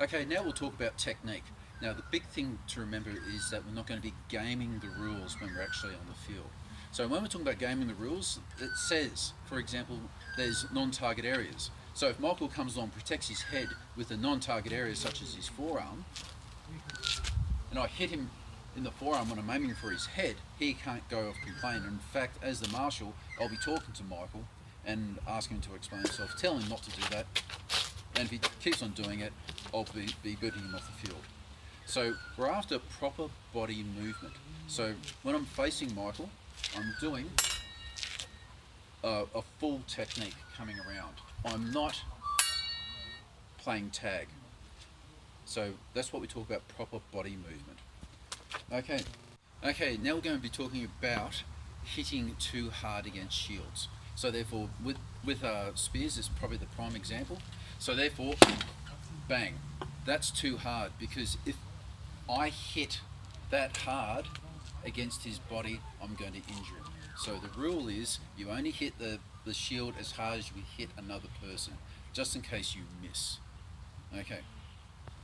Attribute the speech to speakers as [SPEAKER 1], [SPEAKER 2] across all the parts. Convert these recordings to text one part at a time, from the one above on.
[SPEAKER 1] Okay, now we'll talk about technique. Now, the big thing to remember is that we're not going to be gaming the rules when we're actually on the field. So when we're talking about gaming the rules, it says, for example, there's non-target areas. So if Michael comes along, protects his head with a non-target area such as his forearm, and I hit him in the forearm when I'm aiming for his head, he can't go off complaining. In fact, as the marshal, I'll be talking to Michael and asking him to explain himself, tell him not to do that, and if he keeps on doing it, I'll be booting him off the field. So we're after proper body movement. So when I'm facing Michael, I'm doing a full technique coming around. I'm not playing tag. So that's what we talk about, proper body movement. Okay, now we're going to be talking about hitting too hard against shields. So therefore, with spears is probably the prime example. So therefore, bang, that's too hard, because if I hit that hard against his body, I'm going to injure him. So the rule is you only hit the shield as hard as you hit another person, just in case you miss. Okay.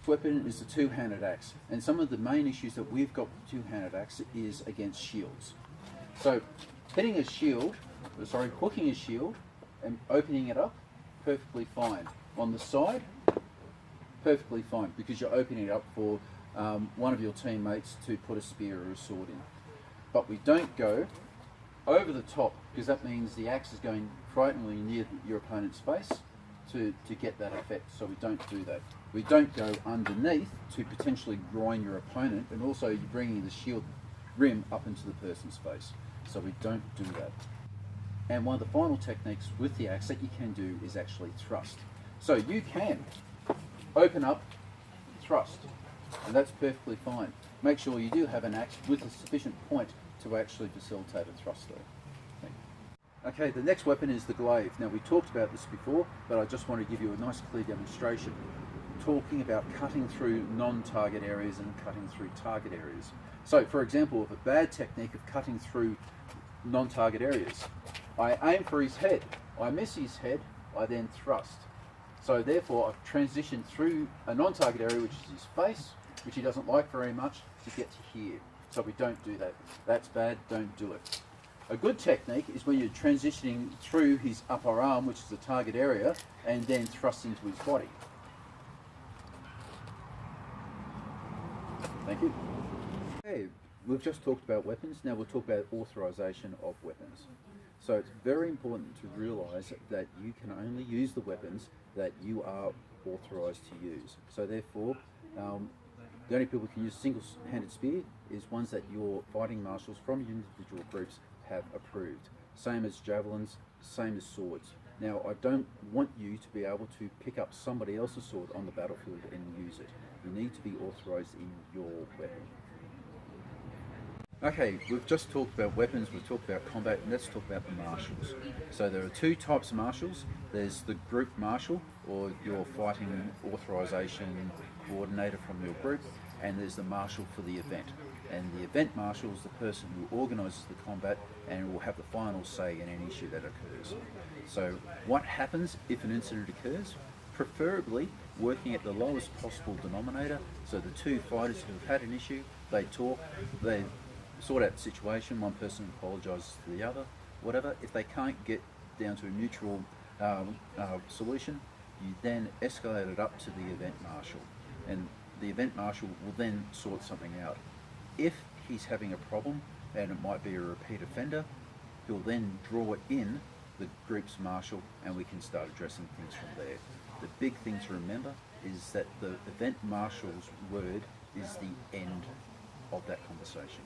[SPEAKER 1] Weapon is the two-handed axe, and some of the main issues that we've got with two-handed axe is against shields. So hooking a shield and opening it up, perfectly fine. On the side, perfectly fine, because you're opening it up for one of your teammates to put a spear or a sword in. But we don't go over the top, because that means the axe is going frighteningly near your opponent's face to get that effect. So we don't do that. We don't go underneath to potentially groin your opponent, and also you're bringing the shield rim up into the person's face. So we don't do that. And one of the final techniques with the axe that you can do is actually thrust. So you can open up, thrust, and that's perfectly fine. Make sure you do have an axe with a sufficient point to actually facilitate a thrust though. Okay, the next weapon is the glaive. Now we talked about this before, but I just want to give you a nice clear demonstration, talking about cutting through non-target areas and cutting through target areas. So for example, with a bad technique of cutting through non-target areas, I aim for his head, I miss his head, I then thrust. So therefore I've transitioned through a non-target area, which is his face, which he doesn't like very much, to get to here. So we don't do that. That's bad, don't do it. A good technique is when you're transitioning through his upper arm, which is the target area, and then thrust into his body. Thank you. Okay, we've just talked about weapons. Now we'll talk about authorization of weapons. So it's very important to realise that you can only use the weapons that you are authorised to use. So therefore, the only people who can use a single-handed spear is ones that your fighting marshals from individual groups have approved. Same as javelins, same as swords. Now, I don't want you to be able to pick up somebody else's sword on the battlefield and use it. You need to be authorised in your weapon. Okay, we've just talked about weapons, we've talked about combat, and let's talk about the marshals. So there are two types of marshals. There's the group marshal, or your fighting authorization coordinator from your group, and there's the marshal for the event. And the event marshal is the person who organises the combat and will have the final say in any issue that occurs. So what happens if an incident occurs? Preferably working at the lowest possible denominator, so the two fighters who have had an issue, they talk, they sort out the situation, one person apologises to the other, whatever. If they can't get down to a mutual solution, you then escalate it up to the event marshal, and the event marshal will then sort something out. If he's having a problem, and it might be a repeat offender, he'll then draw it in the group's marshal, and we can start addressing things from there. The big thing to remember is that the event marshal's word is the end of that conversation.